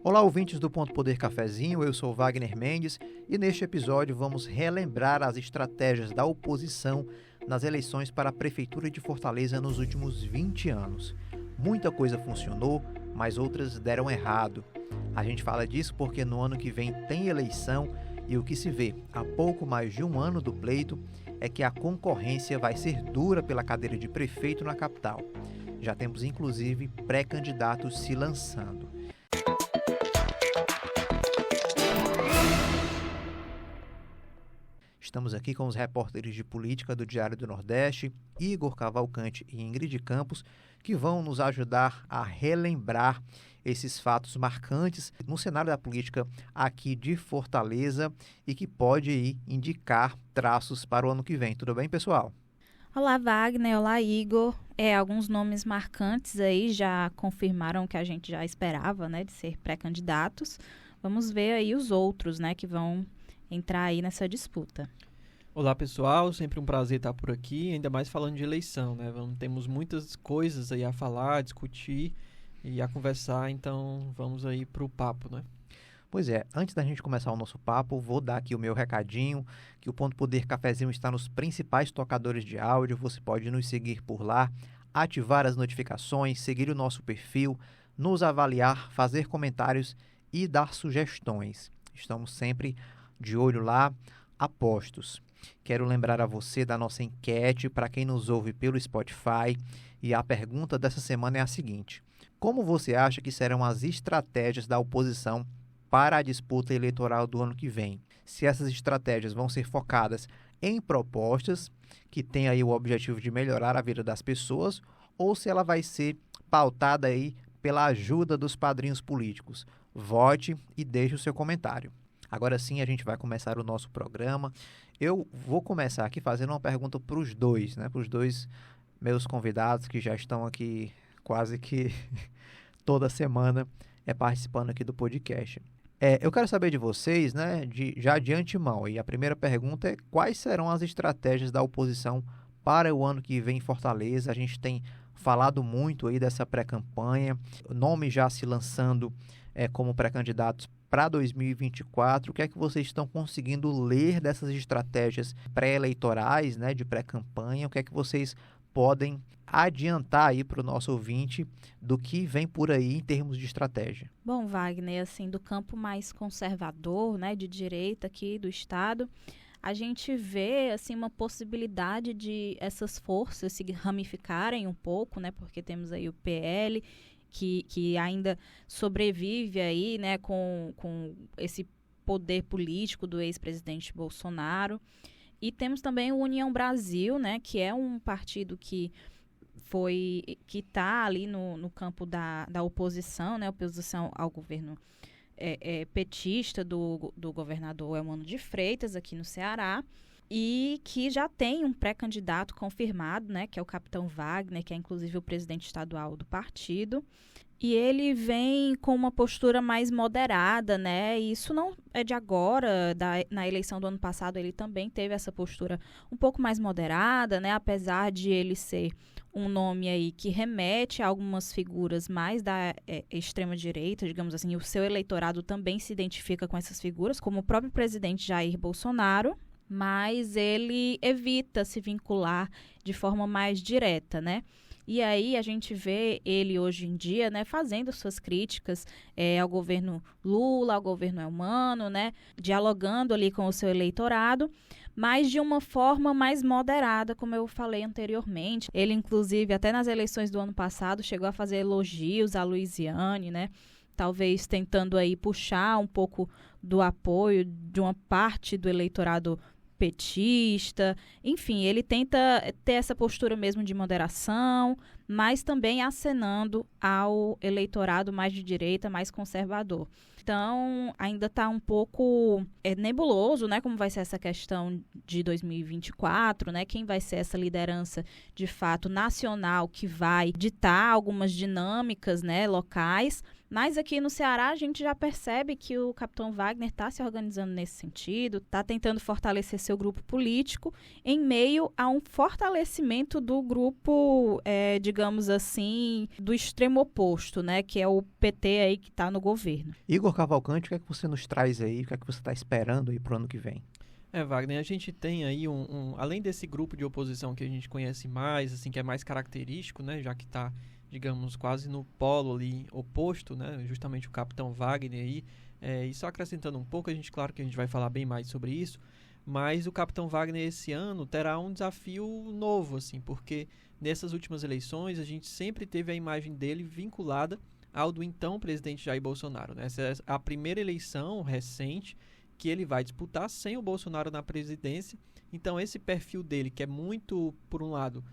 Olá, ouvintes do Ponto Poder Cafezinho, eu sou Wagner Mendes e neste episódio vamos relembrar as estratégias da oposição nas eleições para a Prefeitura de Fortaleza nos últimos 20 anos. Muita coisa funcionou, mas outras deram errado. A gente fala disso porque no ano que vem tem eleição e o que se vê há pouco mais de um ano do pleito é que a concorrência vai ser dura pela cadeira de prefeito na capital. Já temos inclusive pré-candidatos se lançando. Estamos aqui com os repórteres de política do Diário do Nordeste, Igor Cavalcante e Ingrid Campos, que vão nos ajudar a relembrar esses fatos marcantes no cenário da política aqui de Fortaleza e que pode aí indicar traços para o ano que vem. Tudo bem, pessoal? Olá, Wagner. Olá, Igor. Alguns nomes marcantes aí já confirmaram o que a gente já esperava, né, de ser pré-candidatos. Vamos ver aí os outros, né, que vão entrar aí nessa disputa. Olá, pessoal, sempre um prazer estar por aqui, ainda mais falando de eleição, né? Temos muitas coisas aí a falar, a discutir e a conversar, então vamos aí para o papo, né? Pois é, antes da gente começar o nosso papo, vou dar aqui o meu recadinho, que o Ponto Poder Cafezinho está nos principais tocadores de áudio, você pode nos seguir por lá, ativar as notificações, seguir o nosso perfil, nos avaliar, fazer comentários e dar sugestões. Estamos sempre de olho lá, apostos. Quero lembrar a você da nossa enquete para quem nos ouve pelo Spotify e a pergunta dessa semana é a seguinte: como você acha que serão as estratégias da oposição para a disputa eleitoral do ano que vem? Se essas estratégias vão ser focadas em propostas que têm aí o objetivo de melhorar a vida das pessoas ou se ela vai ser pautada aí pela ajuda dos padrinhos políticos. Vote e deixe o seu comentário. Agora sim, a gente vai começar o nosso programa. Eu vou começar aqui fazendo uma pergunta para os dois, né? Para os dois meus convidados que já estão aqui quase que toda semana participando aqui do podcast. Eu quero saber de vocês, né? Já de antemão. E a primeira pergunta é: quais serão as estratégias da oposição para o ano que vem em Fortaleza? A gente tem falado muito aí dessa pré-campanha, nomes já se lançando como pré-candidatos para 2024, o que é que vocês estão conseguindo ler dessas estratégias pré-eleitorais, né, de pré-campanha? O que é que vocês podem adiantar aí para o nosso ouvinte do que vem por aí em termos de estratégia? Bom, Wagner, assim, do campo mais conservador, né, de direita aqui do estado, a gente vê assim uma possibilidade de essas forças se ramificarem um pouco, né, porque temos aí o PL, que ainda sobrevive aí, né, com esse poder político do ex-presidente Bolsonaro. E temos também o União Brasil, né, que é um partido que está ali no campo da oposição, né, oposição ao governo petista do governador Elmano de Freitas, aqui no Ceará, e que já tem um pré-candidato confirmado, né, que é o capitão Wagner, que é inclusive o presidente estadual do partido. E ele vem com uma postura mais moderada, né? E isso não é de agora. Na eleição do ano passado, ele também teve essa postura um pouco mais moderada, né? Apesar de ele ser um nome aí que remete a algumas figuras mais da extrema-direita, digamos assim. O seu eleitorado também se identifica com essas figuras, como o próprio presidente Jair Bolsonaro, mas ele evita se vincular de forma mais direta, né? E aí a gente vê ele hoje em dia, né, fazendo suas críticas ao governo Lula, ao governo Elmano, né, dialogando ali com o seu eleitorado, mas de uma forma mais moderada, como eu falei anteriormente. Ele, inclusive, até nas eleições do ano passado, chegou a fazer elogios à Luiziane, né, talvez tentando aí puxar um pouco do apoio de uma parte do eleitorado petista. Enfim, ele tenta ter essa postura mesmo de moderação, mas também acenando ao eleitorado mais de direita, mais conservador. Então, ainda está um pouco nebuloso, né, como vai ser essa questão de 2024, né, quem vai ser essa liderança, de fato, nacional, que vai ditar algumas dinâmicas, né, locais. Mas aqui no Ceará a gente já percebe que o capitão Wagner está se organizando nesse sentido, está tentando fortalecer seu grupo político em meio a um fortalecimento do grupo, digamos assim, do extremo oposto, né? Que é o PT aí que está no governo. Igor Cavalcante, o que é que você nos traz aí? O que é que você está esperando aí para o ano que vem? Wagner, a gente tem aí além desse grupo de oposição que a gente conhece mais, assim, que é mais característico, né, já que está, digamos, quase no polo ali oposto, né, justamente o Capitão Wagner aí, e só acrescentando um pouco, claro que a gente vai falar bem mais sobre isso, mas o Capitão Wagner esse ano terá um desafio novo, assim, porque nessas últimas eleições a gente sempre teve a imagem dele vinculada ao do então presidente Jair Bolsonaro, né? Essa é a primeira eleição recente que ele vai disputar sem o Bolsonaro na presidência. Então esse perfil dele, que é muito, por um lado,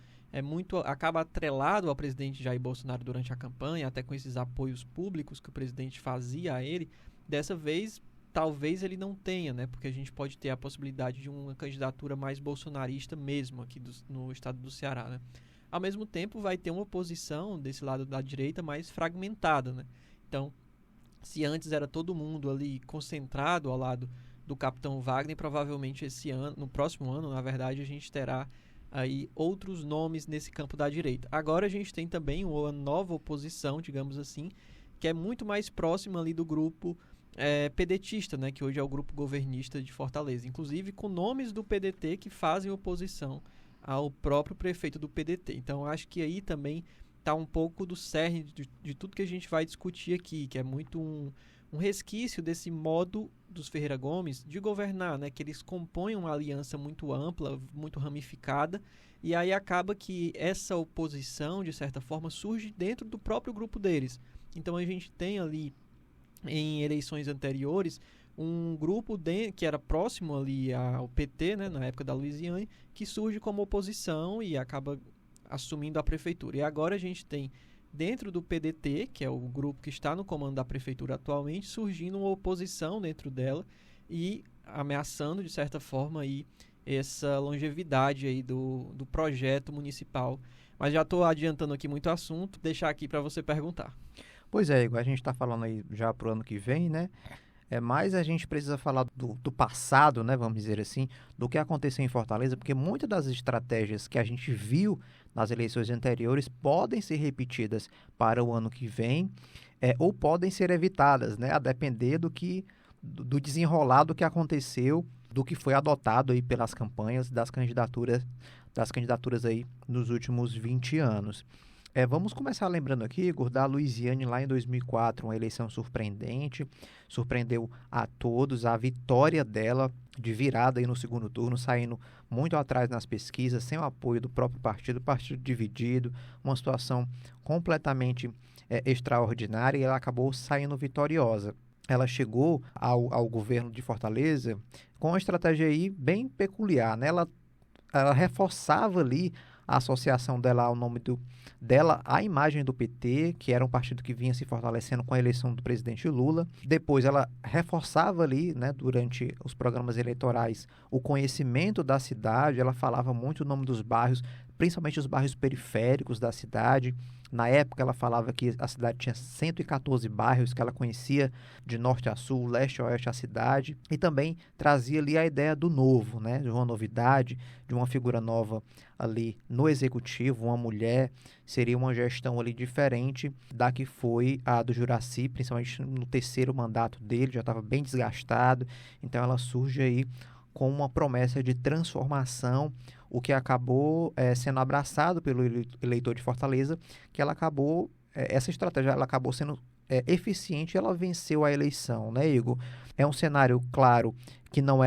acaba atrelado ao presidente Jair Bolsonaro durante a campanha, até com esses apoios públicos que o presidente fazia a ele, dessa vez talvez ele não tenha, né? Porque a gente pode ter a possibilidade de uma candidatura mais bolsonarista mesmo aqui no estado do Ceará, né? Ao mesmo tempo vai ter uma oposição desse lado da direita mais fragmentada, né? Então, se antes era todo mundo ali concentrado ao lado do Capitão Wagner, provavelmente esse ano, no próximo ano, na verdade, a gente terá aí outros nomes nesse campo da direita. Agora a gente tem também uma nova oposição, digamos assim, que é muito mais próxima ali do grupo pedetista, né, que hoje é o grupo governista de Fortaleza, inclusive com nomes do PDT que fazem oposição ao próprio prefeito do PDT. Então acho que aí também está um pouco do cerne de tudo que a gente vai discutir aqui, que é muito um resquício desse modo dos Ferreira Gomes de governar, né? Que eles compõem uma aliança muito ampla, muito ramificada, e aí acaba que essa oposição, de certa forma, surge dentro do próprio grupo deles. Então a gente tem ali, em eleições anteriores, um grupo que era próximo ali ao PT, né, na época da Luiziane, que surge como oposição e acaba assumindo a prefeitura. E agora a gente tem, dentro do PDT, que é o grupo que está no comando da prefeitura atualmente, surgindo uma oposição dentro dela e ameaçando, de certa forma, aí, essa longevidade aí do projeto municipal. Mas já estou adiantando aqui muito assunto, deixar aqui para você perguntar. Pois é, Igor, a gente está falando aí já para o ano que vem, né? Mas a gente precisa falar do passado, né, vamos dizer assim, do que aconteceu em Fortaleza, porque muitas das estratégias que a gente viu nas eleições anteriores podem ser repetidas para o ano que vem, ou podem ser evitadas, né, a depender do desenrolar do que aconteceu, do que foi adotado aí pelas campanhas das candidaturas aí nos últimos 20 anos. Vamos começar lembrando aqui, Igor, da Luiziane lá em 2004, uma eleição surpreendente, surpreendeu a todos, a vitória dela de virada aí no segundo turno, saindo muito atrás nas pesquisas, sem o apoio do próprio partido dividido, uma situação completamente extraordinária, e ela acabou saindo vitoriosa. Ela chegou ao governo de Fortaleza com uma estratégia aí bem peculiar, né? Ela reforçava ali a associação dela ao nome dela à imagem do PT, que era um partido que vinha se fortalecendo com a eleição do presidente Lula. Depois ela reforçava ali, né, durante os programas eleitorais, o conhecimento da cidade. Ela falava muito o nome dos bairros, principalmente os bairros periféricos da cidade. Na época ela falava que a cidade tinha 114 bairros que ela conhecia de norte a sul, leste a oeste a cidade, e também trazia ali a ideia do novo, né, de uma novidade, de uma figura nova ali no executivo, uma mulher. Seria uma gestão ali diferente da que foi a do Juracy, principalmente no terceiro mandato dele, já estava bem desgastado. Então ela surge aí com uma promessa de transformação, o que acabou sendo abraçado pelo eleitor de Fortaleza, que essa estratégia ela acabou sendo eficiente, e ela venceu a eleição, né, Igor? É um cenário, claro, que não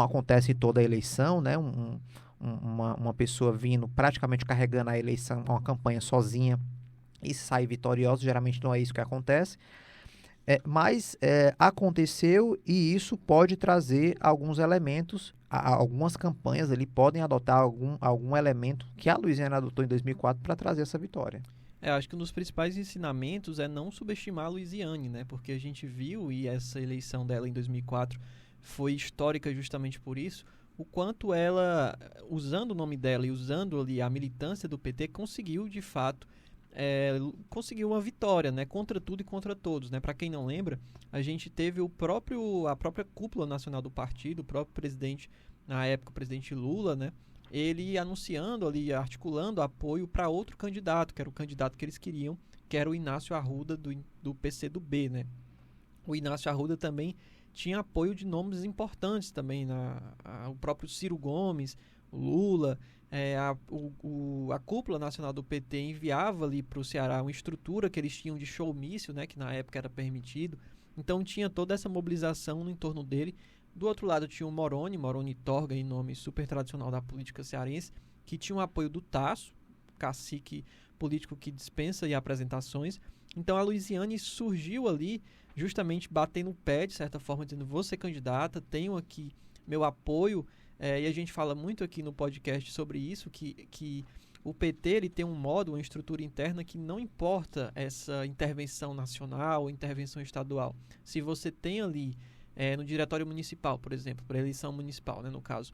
acontece em toda a eleição, né? Uma pessoa vindo praticamente carregando a eleição, uma campanha sozinha, e sai vitoriosa, geralmente não é isso que acontece. Mas aconteceu, e isso pode trazer alguns elementos, algumas campanhas ali podem adotar algum elemento que a Luiziane adotou em 2004 para trazer essa vitória. Acho que um dos principais ensinamentos é não subestimar a Luiziane, né? Porque a gente viu, e essa eleição dela em 2004 foi histórica justamente por isso, o quanto ela, usando o nome dela e usando ali a militância do PT, conseguiu de fato conseguiu uma vitória, né, contra tudo e contra todos, né? Para quem não lembra, a gente teve a própria cúpula nacional do partido, o próprio presidente, na época o presidente Lula, né, ele anunciando ali, articulando apoio para outro candidato, que era o candidato que eles queriam, que era o Inácio Arruda do PCdoB, né? O Inácio Arruda também tinha apoio de nomes importantes também, o próprio Ciro Gomes, o Lula, a cúpula nacional do PT enviava ali para o Ceará uma estrutura que eles tinham de showmício, né, que na época era permitido. Então tinha toda essa mobilização no entorno dele. Do outro lado tinha o Moroni Torga, em nome super tradicional da política cearense, que tinha o apoio do Tasso, cacique político que dispensa apresentações. Então a Luiziane surgiu ali justamente batendo o pé, de certa forma, dizendo: vou ser candidata, tenho aqui meu apoio. E a gente fala muito aqui no podcast sobre isso, que o PT ele tem um modo, uma estrutura interna que não importa essa intervenção nacional, intervenção estadual. Se você tem ali, no diretório municipal, por exemplo, para a eleição municipal, né, no caso,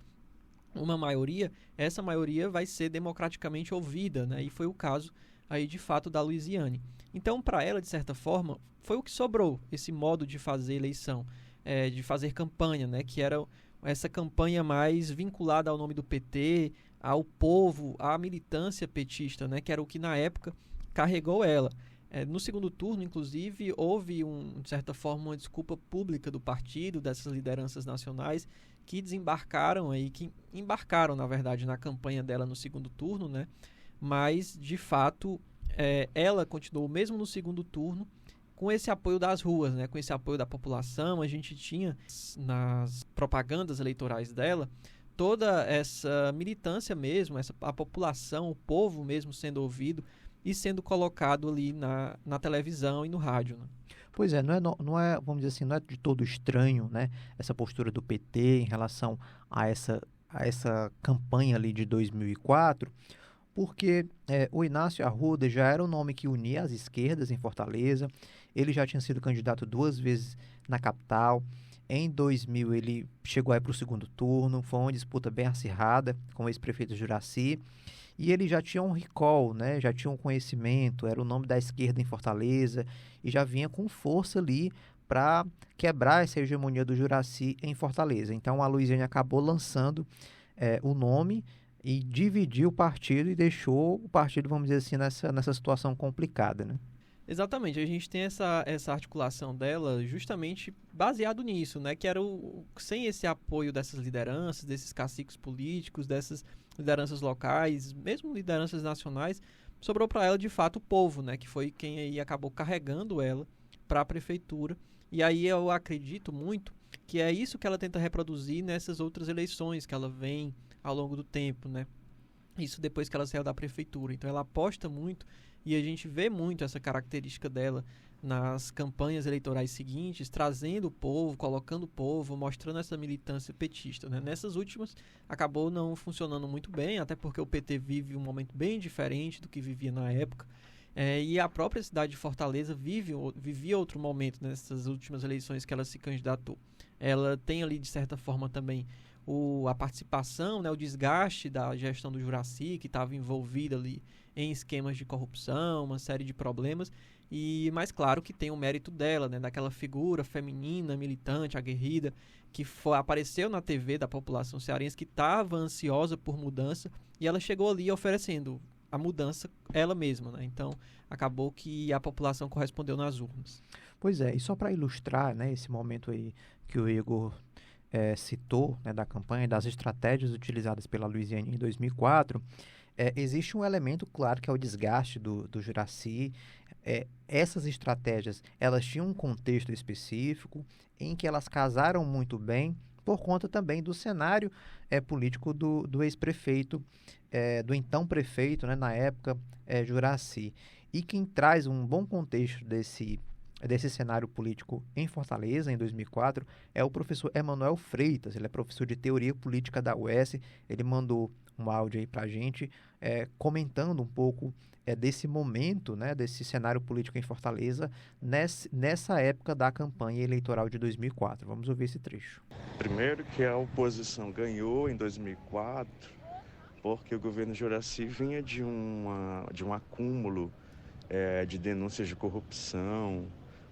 uma maioria, essa maioria vai ser democraticamente ouvida, né, e foi o caso aí de fato da Luiziane. Então, para ela, de certa forma, foi o que sobrou, esse modo de fazer eleição, de fazer campanha, né, que era essa campanha mais vinculada ao nome do PT, ao povo, à militância petista, né, que era o que na época carregou ela. No segundo turno, inclusive, houve, de certa forma, uma desculpa pública do partido, dessas lideranças nacionais, que embarcaram, na verdade, na campanha dela no segundo turno, né, mas, de fato, ela continuou, mesmo no segundo turno, com esse apoio das ruas, né, com esse apoio da população. A gente tinha nas propagandas eleitorais dela toda essa militância mesmo, a população, o povo mesmo sendo ouvido e sendo colocado ali na televisão e no rádio, né? Pois é, não é, vamos dizer assim, não é de todo estranho, né, essa postura do PT em relação a essa campanha ali de 2004, porque o Inácio Arruda já era um nome que unia as esquerdas em Fortaleza. Ele já tinha sido candidato 2 vezes na capital. Em 2000 ele chegou aí para o segundo turno, foi uma disputa bem acirrada com o ex-prefeito Juracy, e ele já tinha um recall, né? Já tinha um conhecimento, era o nome da esquerda em Fortaleza, e já vinha com força ali para quebrar essa hegemonia do Juracy em Fortaleza. Então a Luiziane acabou lançando o nome e dividiu o partido e deixou o partido, vamos dizer assim, nessa situação complicada, né? Exatamente, a gente tem essa articulação dela justamente baseado nisso, né? Que era sem esse apoio dessas lideranças, desses caciques políticos, dessas lideranças locais, mesmo lideranças nacionais, sobrou para ela de fato o povo, né? Que foi quem aí acabou carregando ela para a prefeitura. E aí eu acredito muito que é isso que ela tenta reproduzir nessas outras eleições que ela vem ao longo do tempo, né? Isso depois que ela saiu da prefeitura. Então ela aposta muito, e a gente vê muito essa característica dela nas campanhas eleitorais seguintes, trazendo o povo, colocando o povo, mostrando essa militância petista, né? Nessas últimas acabou não funcionando muito bem, até porque o PT vive um momento bem diferente do que vivia na época. E a própria cidade de Fortaleza vivia outro momento nessas últimas eleições que ela se candidatou. Ela tem ali, de certa forma, também a participação, né, o desgaste da gestão do Juracy, que estava envolvida ali em esquemas de corrupção, uma série de problemas, mas claro que tem o mérito dela, né, daquela figura feminina, militante, aguerrida, que apareceu na TV da população cearense, que estava ansiosa por mudança, e ela chegou ali oferecendo a mudança ela mesma, né? Então acabou que a população correspondeu nas urnas. Pois é, e só para ilustrar, né, esse momento aí que o Igor citou, né, da campanha, das estratégias utilizadas pela Luiziane em 2004, existe um elemento claro que é o desgaste do Juracy. Essas estratégias, elas tinham um contexto específico em que elas casaram muito bem por conta também do cenário político do ex-prefeito, do então prefeito, né, na época, Juracy. E quem traz um bom contexto desse cenário político em Fortaleza, em 2004, é o professor Emanuel Freitas. Ele é professor de Teoria Política da UES. Ele mandou um áudio aí para a gente, comentando um pouco desse momento, né, desse cenário político em Fortaleza, nessa época da campanha eleitoral de 2004. Vamos ouvir esse trecho. Primeiro que a oposição ganhou em 2004, porque o governo Juracy vinha de um acúmulo de denúncias de corrupção,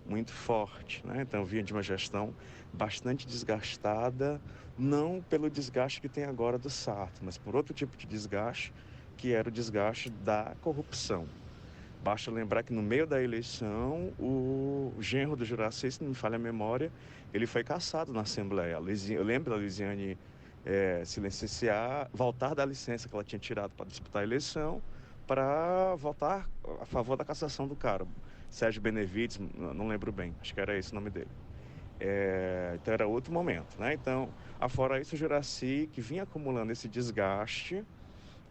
muito forte, né? Então vinha de uma gestão bastante desgastada, não pelo desgaste que tem agora do Sarto, mas por outro tipo de desgaste, que era o desgaste da corrupção. Basta lembrar que no meio da eleição, o genro do Juraci, se não me falha a memória, ele foi cassado na Assembleia. Eu lembro da Luiziane se licenciar, voltar da licença que ela tinha tirado para disputar a eleição, para votar a favor da cassação do cara. Sérgio Benevides, não lembro bem, acho que era esse o nome dele. Então era outro momento, né? Então, afora isso, o Juraci, que vinha acumulando esse desgaste,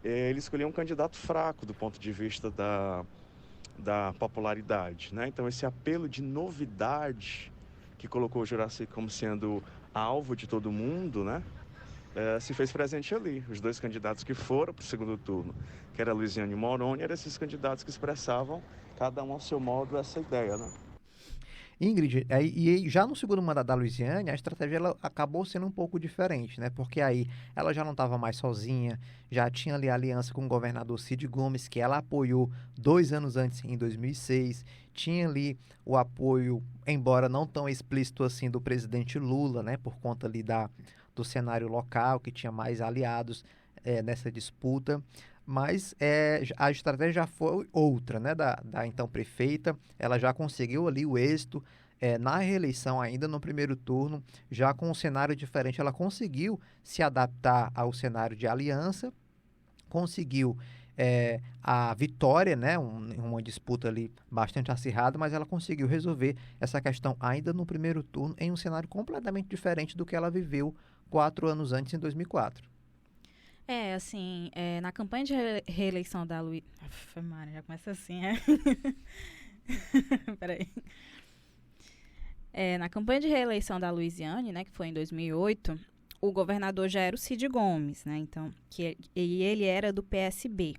ele escolheu um candidato fraco do ponto de vista da popularidade, né? Então esse apelo de novidade que colocou o Juraci como sendo alvo de todo mundo, né? Se fez presente ali. Os dois candidatos que foram para o segundo turno, que era Luiziane e Moroni, eram esses candidatos que expressavam, cada um ao seu modo, essa ideia, né? Ingrid, e já no segundo mandato da Luiziane, a estratégia ela acabou sendo um pouco diferente, né? Porque aí ela já não estava mais sozinha, já tinha ali a aliança com o governador Cid Gomes, que ela apoiou 2 anos antes, em 2006. Tinha ali o apoio, embora não tão explícito assim, do presidente Lula, né? Por conta ali do cenário local, que tinha mais aliados nessa disputa. Mas a estratégia já foi outra, né, da então prefeita. Ela já conseguiu ali o êxito na reeleição ainda no primeiro turno, já com um cenário diferente. Ela conseguiu se adaptar ao cenário de aliança, conseguiu a vitória, né, uma disputa ali bastante acirrada, mas ela conseguiu resolver essa questão ainda no primeiro turno em um cenário completamente diferente do que ela viveu 4 anos antes, em 2004. Assim, na campanha de reeleição da Luiz... Maria, já começa assim, Peraí. Na campanha de reeleição da Luiziane, né, que foi em 2008, o governador já era o Cid Gomes, né, então, e ele era do PSB.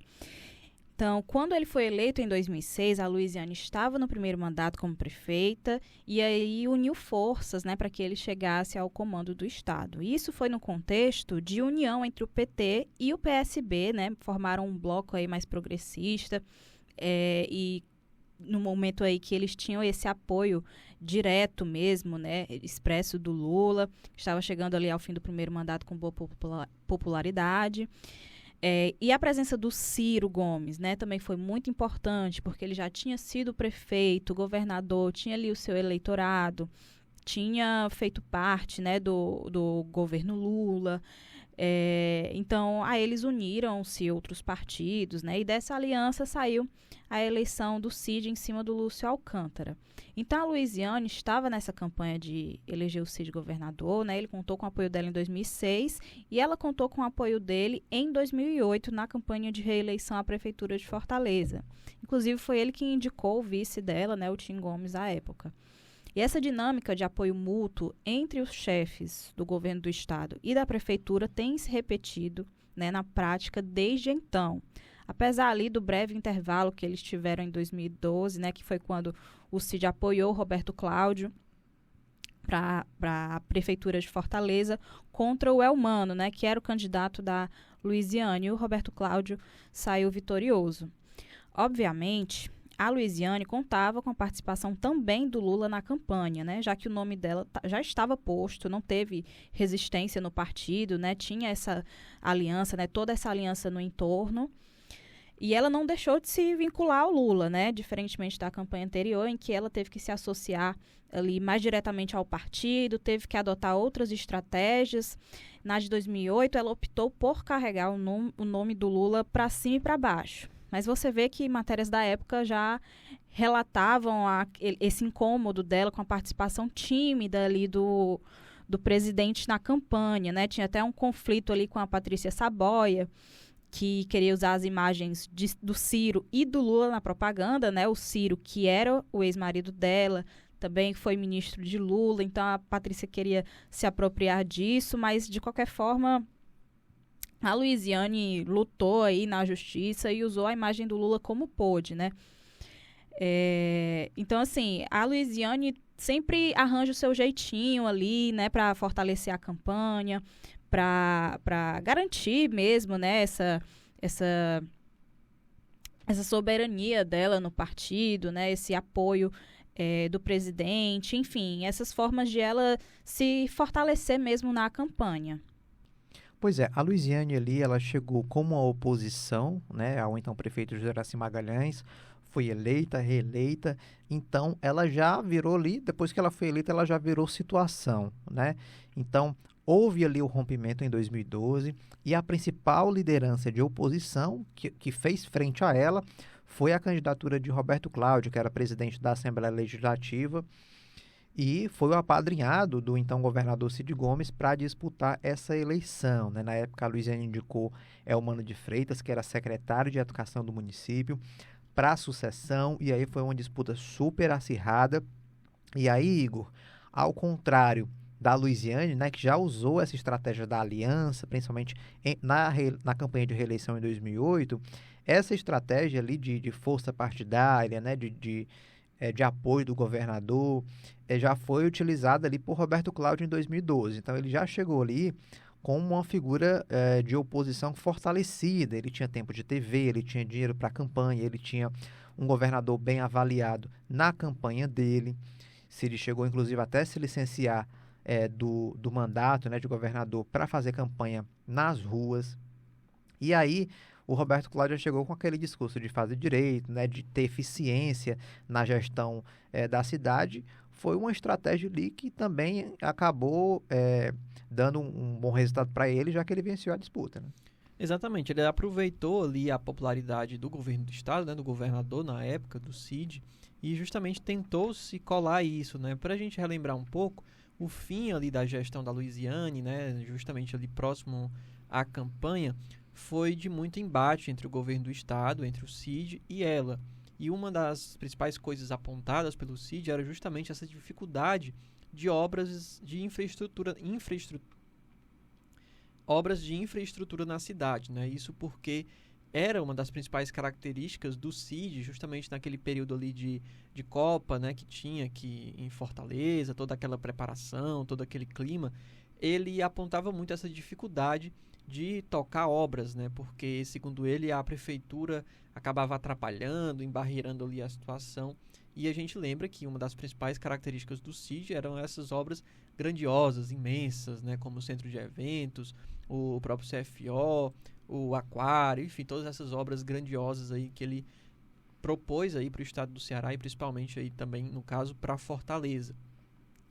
Então, quando ele foi eleito em 2006, a Luiziane estava no primeiro mandato como prefeita e aí uniu forças, né, para que ele chegasse ao comando do Estado. Isso foi no contexto de união entre o PT e o PSB, né, formaram um bloco aí mais progressista e no momento aí que eles tinham esse apoio direto mesmo, né, expresso do Lula, estava chegando ali ao fim do primeiro mandato com boa popularidade. E a presença do Ciro Gomes, né, também foi muito importante, porque ele já tinha sido prefeito, governador, tinha ali o seu eleitorado, tinha feito parte, né, do governo Lula. Então, eles uniram-se outros partidos, né, e dessa aliança saiu a eleição do Cid em cima do Lúcio Alcântara. Então, a Luiziane estava nessa campanha de eleger o Cid governador, né, ele contou com o apoio dela em 2006 e ela contou com o apoio dele em 2008 na campanha de reeleição à Prefeitura de Fortaleza. Inclusive, foi ele que indicou o vice dela, né, o Tim Gomes, à época. E essa dinâmica de apoio mútuo entre os chefes do governo do estado e da prefeitura tem se repetido, né, na prática desde então. Apesar ali do breve intervalo que eles tiveram em 2012, né, que foi quando o Cid apoiou Roberto Cláudio para a prefeitura de Fortaleza contra o Elmano, né, que era o candidato da Luiziane, e o Roberto Cláudio saiu vitorioso. Obviamente, a Luiziane contava com a participação também do Lula na campanha, né? Já que o nome dela já estava posto, não teve resistência no partido, né? Tinha essa aliança, né? Toda essa aliança no entorno. E ela não deixou de se vincular ao Lula, né? Diferentemente da campanha anterior, em que ela teve que se associar ali mais diretamente ao partido, teve que adotar outras estratégias. Na de 2008, ela optou por carregar o nome do Lula para cima e para baixo. Mas você vê que matérias da época já relatavam esse incômodo dela com a participação tímida ali do presidente na campanha, né? Tinha até um conflito ali com a Patrícia Saboia, que queria usar as imagens do Ciro e do Lula na propaganda, né? O Ciro, que era o ex-marido dela, também foi ministro de Lula, então a Patrícia queria se apropriar disso, mas de qualquer forma a Luiziane lutou aí na justiça e usou a imagem do Lula como pôde, né? Então, assim, a Luiziane sempre arranja o seu jeitinho ali, né, para fortalecer a campanha, para garantir mesmo, né, essa soberania dela no partido, né, esse apoio do presidente, enfim, essas formas de ela se fortalecer mesmo na campanha. Pois é, a Luiziane ali, ela chegou como uma oposição, né, ao então prefeito Juracy Magalhães, foi eleita, reeleita, então ela já virou ali, depois que ela foi eleita, ela já virou situação, né? Então, houve ali o rompimento em 2012 e a principal liderança de oposição que fez frente a ela foi a candidatura de Roberto Cláudio, que era presidente da Assembleia Legislativa, e foi o apadrinhado do então governador Cid Gomes para disputar essa eleição, né? Na época, a Luiziane indicou Elmano de Freitas, que era secretário de Educação do município, para a sucessão, e aí foi uma disputa super acirrada. E aí, Igor, ao contrário da Luiziane, né, que já usou essa estratégia da aliança, principalmente na campanha de reeleição em 2008, essa estratégia ali de força partidária, né, de apoio do governador, já foi utilizada ali por Roberto Cláudio em 2012. Então, ele já chegou ali como uma figura de oposição fortalecida. Ele tinha tempo de TV, ele tinha dinheiro para a campanha, ele tinha um governador bem avaliado na campanha dele. Ele chegou, inclusive, até se licenciar do mandato, né, de governador para fazer campanha nas ruas. E aí, o Roberto Cláudio chegou com aquele discurso de fazer direito, né, de ter eficiência na gestão da cidade. Foi uma estratégia ali que também acabou dando um bom resultado para ele, já que ele venceu a disputa, né? Exatamente, ele aproveitou ali a popularidade do governo do estado, né, do governador na época, do Cid, e justamente tentou se colar isso, né? Para a gente relembrar um pouco, o fim ali da gestão da Luiziane, né, justamente ali próximo à campanha, foi de muito embate entre o governo do estado, entre o Cid e ela. E uma das principais coisas apontadas pelo Cid era justamente essa dificuldade de obras de infraestrutura na cidade, né? Isso porque era uma das principais características do Cid, justamente naquele período ali de Copa, né, que tinha aqui em Fortaleza, toda aquela preparação, todo aquele clima. Ele apontava muito essa dificuldade de tocar obras, né? Porque, segundo ele, a prefeitura acabava atrapalhando, embarreirando ali a situação. E a gente lembra que uma das principais características do Cid eram essas obras grandiosas, imensas, né? Como o centro de eventos, o próprio CFO, o aquário, enfim, todas essas obras grandiosas aí que ele propôs aí para o estado do Ceará e principalmente aí também, no caso, para Fortaleza.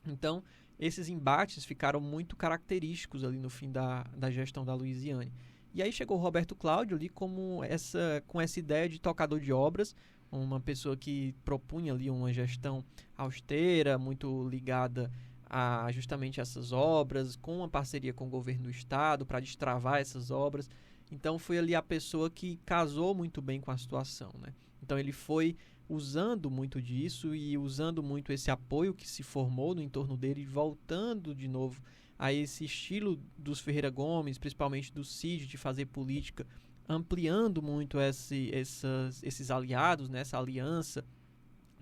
Então, esses embates ficaram muito característicos ali no fim da gestão da Luiziane. E aí chegou o Roberto Cláudio ali com essa ideia de tocador de obras, uma pessoa que propunha ali uma gestão austera, muito ligada a justamente essas obras, com uma parceria com o governo do estado para destravar essas obras. Então foi ali a pessoa que casou muito bem com a situação, né? Então ele foi usando muito disso e usando muito esse apoio que se formou no entorno dele, voltando de novo a esse estilo dos Ferreira Gomes, principalmente do Cid, de fazer política, ampliando muito esses aliados, né, essa aliança,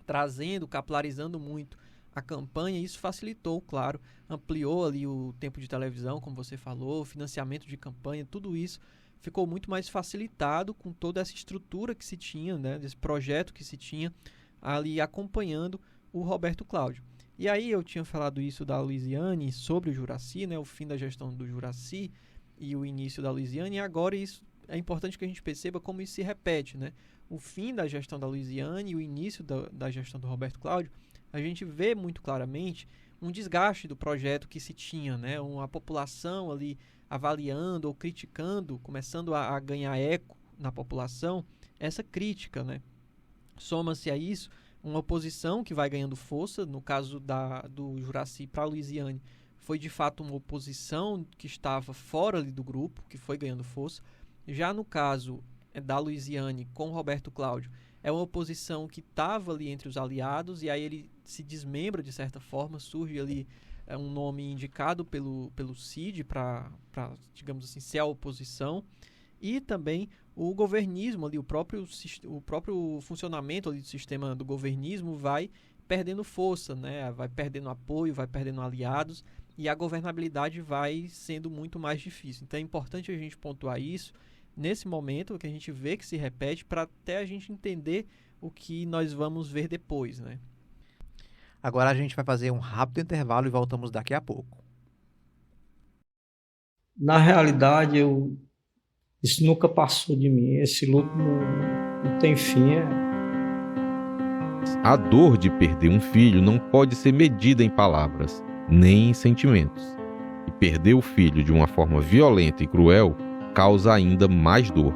trazendo, capilarizando muito a campanha. Isso facilitou, claro, ampliou ali o tempo de televisão, como você falou, financiamento de campanha, tudo isso ficou muito mais facilitado com toda essa estrutura que se tinha, né, desse projeto que se tinha ali acompanhando o Roberto Cláudio. E aí eu tinha falado isso da Luiziane sobre o Juracy, né, o fim da gestão do Juracy e o início da Luiziane, e agora isso é importante que a gente perceba como isso se repete, né? O fim da gestão da Luiziane e o início da gestão do Roberto Cláudio, a gente vê muito claramente um desgaste do projeto que se tinha, né? A população ali avaliando ou criticando, começando a ganhar eco na população, essa crítica, né? Soma-se a isso uma oposição que vai ganhando força. No caso do Juracy para a Luiziane, foi de fato uma oposição que estava fora ali do grupo, que foi ganhando força. Já no caso da Luiziane com Roberto Cláudio, é uma oposição que estava ali entre os aliados, e aí ele se desmembra de certa forma, surge ali um nome indicado pelo Cid para, digamos assim, ser a oposição, e também o governismo ali, o próprio funcionamento ali do sistema do governismo vai perdendo força, né? Vai perdendo apoio, vai perdendo aliados, e a governabilidade vai sendo muito mais difícil. Então é importante a gente pontuar isso nesse momento, que a gente vê que se repete, para até a gente entender o que nós vamos ver depois, né? Agora a gente vai fazer um rápido intervalo e voltamos daqui a pouco. Na realidade, isso nunca passou de mim. Esse luto não tem fim. A dor de perder um filho não pode ser medida em palavras, nem em sentimentos. E perder o filho de uma forma violenta e cruel causa ainda mais dor.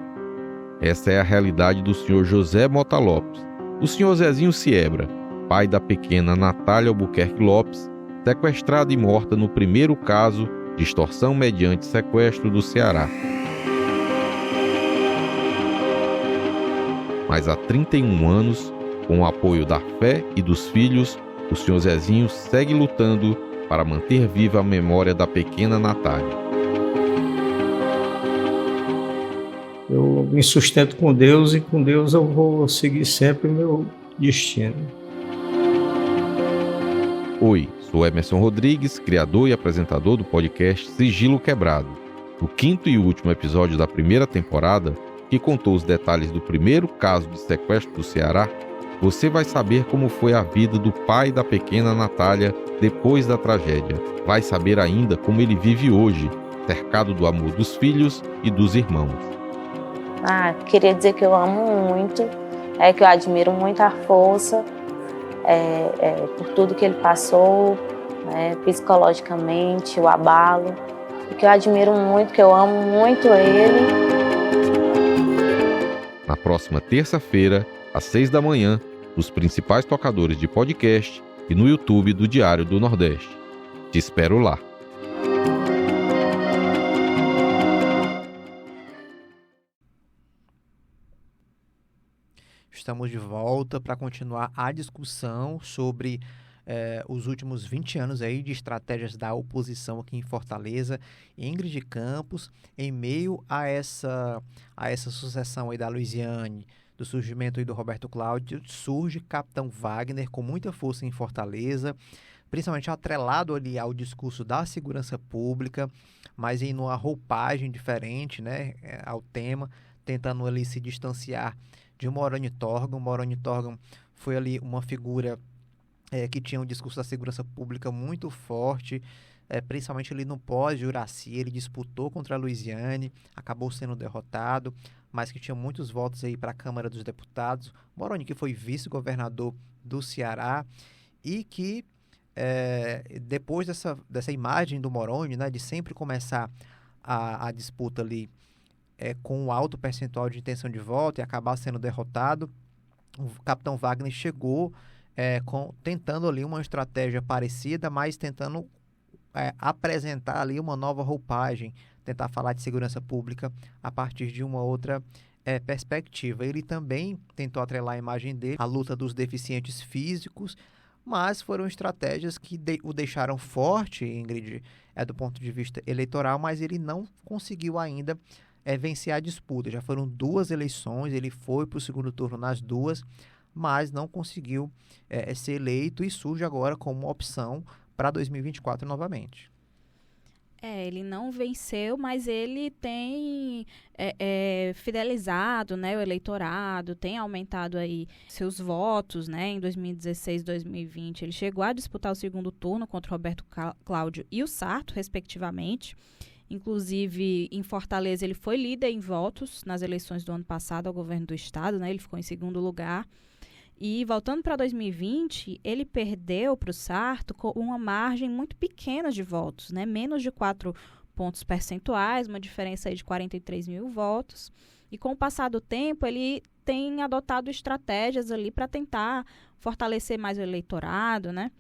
Essa é a realidade do Sr. José Mota Lopes, o Sr. Zezinho Siebra, pai da pequena Natália Albuquerque Lopes, sequestrada e morta no primeiro caso de extorsão mediante sequestro do Ceará. Mas há 31 anos, com o apoio da fé e dos filhos, o Sr. Zezinho segue lutando para manter viva a memória da pequena Natália. Eu me sustento com Deus e com Deus eu vou seguir sempre o meu destino. Oi, sou Emerson Rodrigues, criador e apresentador do podcast Sigilo Quebrado. No 5º e último episódio da primeira temporada, que contou os detalhes do primeiro caso de sequestro do Ceará, você vai saber como foi a vida do pai da pequena Natália depois da tragédia. Vai saber ainda como ele vive hoje, cercado do amor dos filhos e dos irmãos. Queria dizer que eu amo muito, que eu admiro muito a força, por tudo que ele passou, psicologicamente, o abalo, e que eu admiro muito, que eu amo muito ele. Na próxima terça-feira, às 6 da manhã, nos principais tocadores de podcast e no YouTube do Diário do Nordeste. Te espero lá. Estamos de volta para continuar a discussão sobre os últimos 20 anos aí de estratégias da oposição aqui em Fortaleza. Ingrid Campos, em meio a essa sucessão aí da Luiziane, do surgimento aí do Roberto Cláudio, surge Capitão Wagner com muita força em Fortaleza, principalmente atrelado ali ao discurso da segurança pública, mas em uma roupagem diferente, né, ao tema, tentando ali se distanciar de Moroni Torgam. Moroni Torgam foi ali uma figura que tinha um discurso da segurança pública muito forte, principalmente ali no pós-Juraci. Ele disputou contra a Luiziane, acabou sendo derrotado, mas que tinha muitos votos aí para a Câmara dos Deputados. Moroni, que foi vice-governador do Ceará e que depois dessa imagem do Moroni, né, de sempre começar a disputa ali com um alto percentual de intenção de voto e acabar sendo derrotado, o Capitão Wagner chegou tentando ali uma estratégia parecida, mas tentando apresentar ali uma nova roupagem, tentar falar de segurança pública a partir de uma outra perspectiva. Ele também tentou atrelar a imagem dele à luta dos deficientes físicos, mas foram estratégias que o deixaram forte, Ingrid, do ponto de vista eleitoral, mas ele não conseguiu ainda vencer a disputa. Já foram 2 eleições, ele foi para o segundo turno nas 2, mas não conseguiu ser eleito e surge agora como uma opção para 2024 novamente. Ele não venceu, mas ele tem fidelizado, né, o eleitorado, tem aumentado aí seus votos, né, em 2016 e 2020. Ele chegou a disputar o segundo turno contra o Roberto Cláudio e o Sarto, respectivamente. Inclusive, em Fortaleza, ele foi líder em votos nas eleições do ano passado ao governo do estado, né? Ele ficou em segundo lugar. E, voltando para 2020, ele perdeu para o Sarto com uma margem muito pequena de votos, né? Menos de 4 pontos percentuais, uma diferença aí de 43 mil votos. E, com o passar do tempo, ele tem adotado estratégias ali para tentar fortalecer mais o eleitorado, né?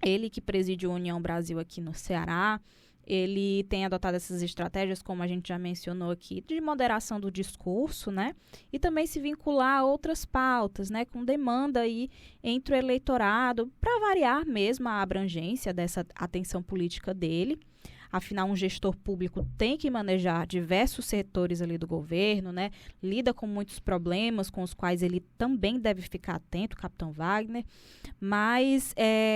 Ele que preside a União Brasil aqui no Ceará, ele tem adotado essas estratégias, como a gente já mencionou aqui, de moderação do discurso, né? E também se vincular a outras pautas, né? Com demanda aí entre o eleitorado, para variar mesmo a abrangência dessa atenção política dele. Afinal, um gestor público tem que manejar diversos setores ali do governo, né? Lida com muitos problemas com os quais ele também deve ficar atento, Capitão Wagner. Mas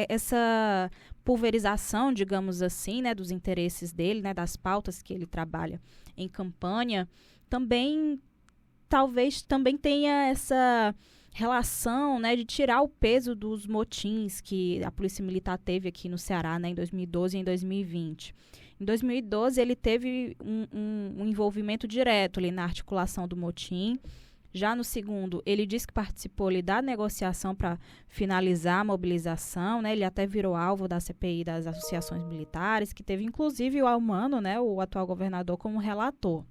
essa pulverização, digamos assim, né, dos interesses dele, né, das pautas que ele trabalha em campanha, talvez também tenha relação, né, de tirar o peso dos motins que a Polícia Militar teve aqui no Ceará, né, em 2012 e em 2020. Em 2012, ele teve um envolvimento direto ali na articulação do motim. Já no segundo, ele disse que participou ali da negociação para finalizar a mobilização, né? Ele até virou alvo da CPI das associações militares, que teve inclusive o Almano, né, o atual governador, como relator.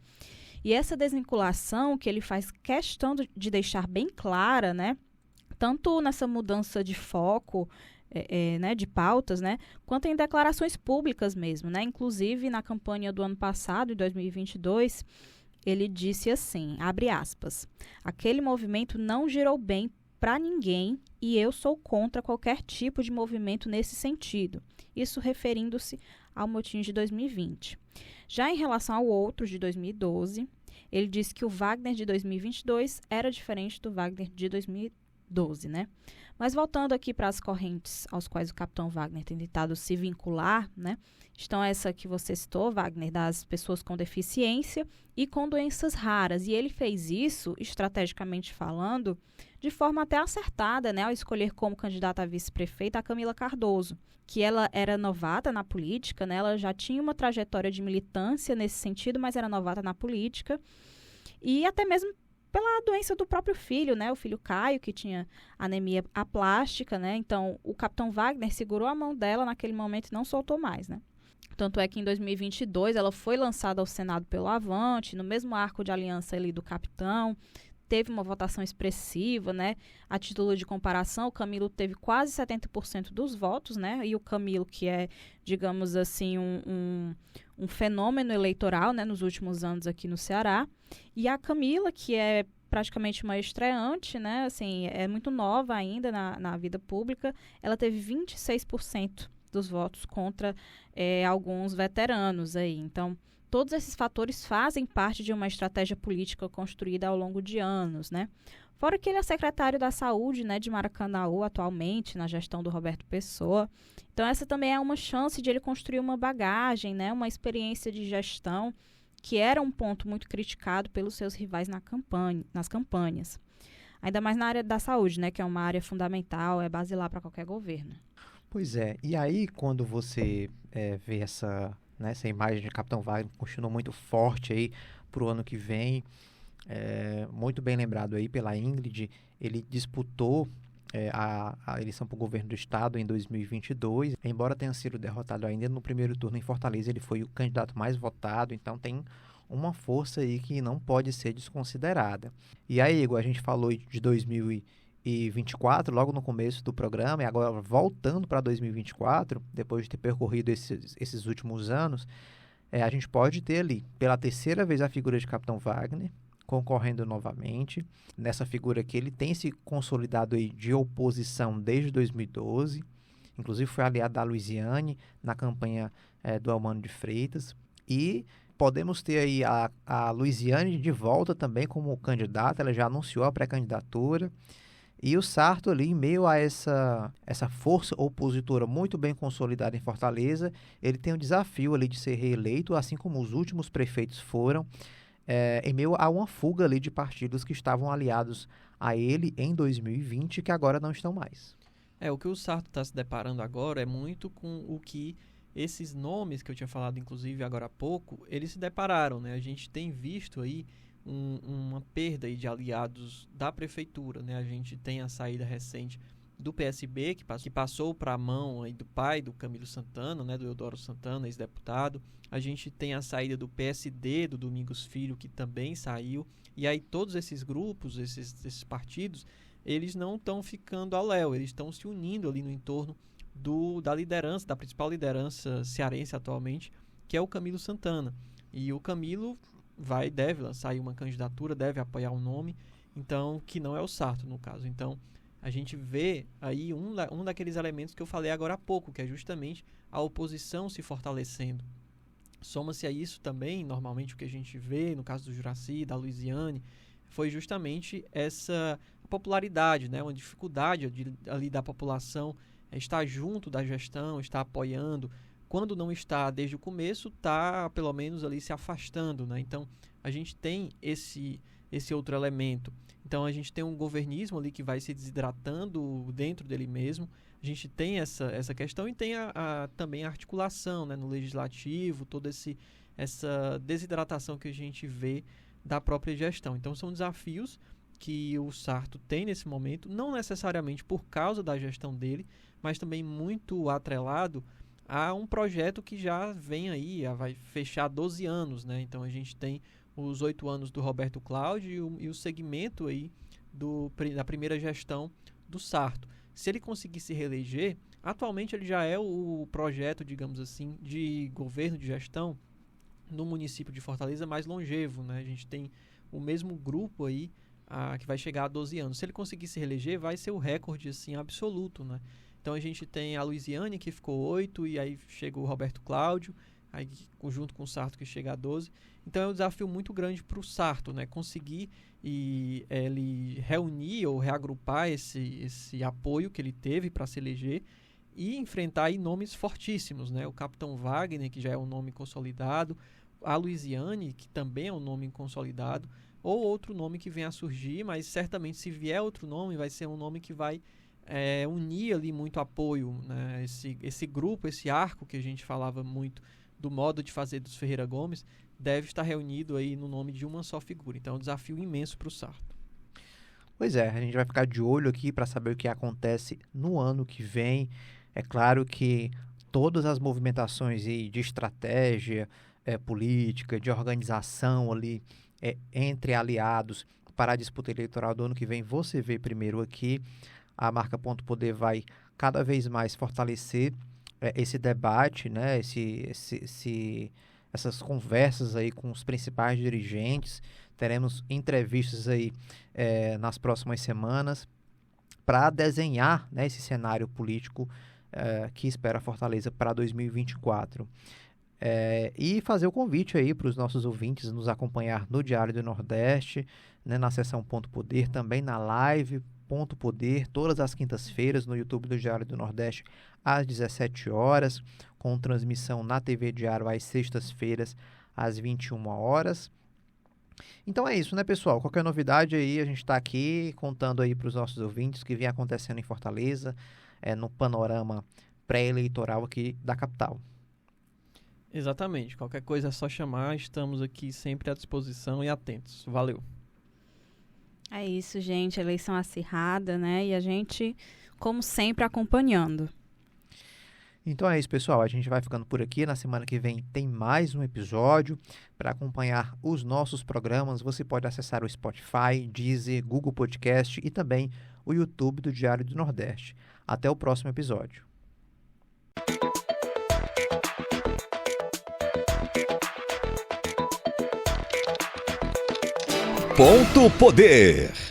E essa desvinculação que ele faz questão de deixar bem clara, né, tanto nessa mudança de foco, né, de pautas, né, quanto em declarações públicas mesmo, né? Inclusive, na campanha do ano passado, em 2022, ele disse assim, abre aspas, aquele movimento não girou bem para ninguém e eu sou contra qualquer tipo de movimento nesse sentido. Isso referindo-se ao motim de 2020. Já em relação ao outro de 2012, ele disse que o Wagner de 2022 era diferente do Wagner de 2012, né? Mas voltando aqui para as correntes aos quais o capitão Wagner tem tentado se vincular, né? Estão essa que você citou, Wagner, das pessoas com deficiência e com doenças raras. E ele fez isso, estrategicamente falando, de forma até acertada, né? Ao escolher como candidata a vice-prefeita a Camila Cardoso, que ela era novata na política, né? Ela já tinha uma trajetória de militância nesse sentido, mas era novata na política. E até mesmo pela doença do próprio filho, né? O filho Caio, que tinha anemia aplástica, né? Então, o capitão Wagner segurou a mão dela naquele momento e não soltou mais, né? Tanto é que em 2022 ela foi lançada ao Senado pelo Avante, no mesmo arco de aliança ali do capitão, teve uma votação expressiva, né? A título de comparação, o Camilo teve quase 70% dos votos, né? E o Camilo, que é, digamos assim, um fenômeno eleitoral, né? Nos últimos anos aqui no Ceará. E a Camila, que é praticamente uma estreante, né? Assim, é muito nova ainda na vida pública, ela teve 26% dos votos contra alguns veteranos aí. Então, todos esses fatores fazem parte de uma estratégia política construída ao longo de anos, né? Fora que ele é secretário da Saúde, né, de Maracanaú atualmente, na gestão do Roberto Pessoa. Então, essa também é uma chance de ele construir uma bagagem, né, uma experiência de gestão, que era um ponto muito criticado pelos seus rivais nas campanhas. Ainda mais na área da saúde, né, que é uma área fundamental, é basilar para qualquer governo. Pois é, e aí quando você vê essa imagem de Capitão Wagner continua muito forte aí para o ano que vem, muito bem lembrado aí pela Ingrid, ele disputou a eleição para o governo do estado em 2022, embora tenha sido derrotado ainda no primeiro turno em Fortaleza, ele foi o candidato mais votado, então tem uma força aí que não pode ser desconsiderada. E aí, Igor, a gente falou de 2024, logo no começo do programa, e agora voltando para 2024, depois de ter percorrido esses últimos anos, a gente pode ter ali, pela terceira vez, a figura de Capitão Wagner, concorrendo novamente, nessa figura que ele tem se consolidado aí de oposição desde 2012, inclusive foi aliado da Luiziane na campanha do Almano de Freitas, e podemos ter aí a Luiziane de volta também como candidata, ela já anunciou a pré-candidatura, e o Sarto ali, em meio a essa força opositora muito bem consolidada em Fortaleza, ele tem o desafio ali de ser reeleito, assim como os últimos prefeitos foram, em meio a uma fuga ali de partidos que estavam aliados a ele em 2020, que agora não estão mais. O que o Sarto está se deparando agora é muito com o que esses nomes que eu tinha falado, inclusive, agora há pouco, eles se depararam, né? A gente tem visto aí uma perda aí de aliados da prefeitura, né? A gente tem a saída recente do PSB, que passou para a mão aí do pai do Camilo Santana, né? Do Eudoro Santana, ex-deputado. A gente tem a saída do PSD, do Domingos Filho, que também saiu. E aí todos esses grupos, esses partidos, eles não estão ficando ao léu, eles estão se unindo ali no entorno da liderança, da principal liderança cearense atualmente, que é o Camilo Santana. E o Camilo deve lançar aí uma candidatura, deve apoiar um nome, então, que não é o Sarto, no caso. Então, a gente vê aí um daqueles elementos que eu falei agora há pouco, que é justamente a oposição se fortalecendo. Soma-se a isso também, normalmente, o que a gente vê, no caso do Juracy, da Luiziane, foi justamente essa popularidade, né? Uma dificuldade ali da população estar junto da gestão, estar apoiando. Quando não está desde o começo, está pelo menos ali se afastando, né? Então, a gente tem esse outro elemento. Então a gente tem um governismo ali que vai se desidratando dentro dele mesmo. A gente tem essa questão e tem também a articulação, né, no legislativo, toda essa desidratação que a gente vê da própria gestão. Então são desafios que o Sarto tem nesse momento, não necessariamente por causa da gestão dele, mas também muito atrelado a um projeto que já vem aí, vai fechar 12 anos, né? Então a gente tem os 8 anos do Roberto Cláudio e o segmento aí da primeira gestão do Sarto. Se ele conseguir se reeleger, atualmente ele já é o projeto, digamos assim, de governo, de gestão no município de Fortaleza mais longevo, né? A gente tem o mesmo grupo aí que vai chegar a 12 anos. Se ele conseguir se reeleger, vai ser o recorde assim, absoluto, né? Então a gente tem a Luiziane, que ficou 8, e aí chega o Roberto Cláudio, aí junto com o Sarto, que chega a 12. Então é um desafio muito grande para o Sarto, né? Conseguir ele reunir ou reagrupar esse apoio que ele teve para se eleger e enfrentar aí nomes fortíssimos, né? O Capitão Wagner, que já é um nome consolidado, a Luiziane, que também é um nome consolidado, ou outro nome que venha a surgir, mas certamente se vier outro nome, vai ser um nome que vai unir ali muito apoio, né? Esse grupo, esse arco que a gente falava muito do modo de fazer dos Ferreira Gomes, deve estar reunido aí no nome de uma só figura. Então é um desafio imenso para o Sarto. Pois é, a gente vai ficar de olho aqui para saber o que acontece no ano que vem. É claro que todas as movimentações aí de estratégia política, de organização ali entre aliados para a disputa eleitoral do ano que vem, você vê primeiro aqui. A marca Ponto Poder vai cada vez mais fortalecer esse debate, né? Essas conversas aí com os principais dirigentes. Teremos entrevistas aí nas próximas semanas para desenhar, né, esse cenário político que espera Fortaleza para 2024. E fazer o convite aí para os nossos ouvintes nos acompanhar no Diário do Nordeste, né, na seção Ponto Poder, também na live Ponto Poder, todas as quintas-feiras no YouTube do Diário do Nordeste às 17 horas, com transmissão na TV Diário às sextas-feiras às 21 horas. Então é isso, né, pessoal? Qualquer novidade aí, a gente está aqui contando aí para os nossos ouvintes o que vem acontecendo em Fortaleza, no panorama pré-eleitoral aqui da capital. Exatamente. Qualquer coisa é só chamar, estamos aqui sempre à disposição e atentos. Valeu. É isso, gente. Eleição acirrada, né? E a gente, como sempre, acompanhando. Então é isso, pessoal. A gente vai ficando por aqui. Na semana que vem tem mais um episódio. Para acompanhar os nossos programas, você pode acessar o Spotify, Deezer, Google Podcast e também o YouTube do Diário do Nordeste. Até o próximo episódio. Ponto Poder.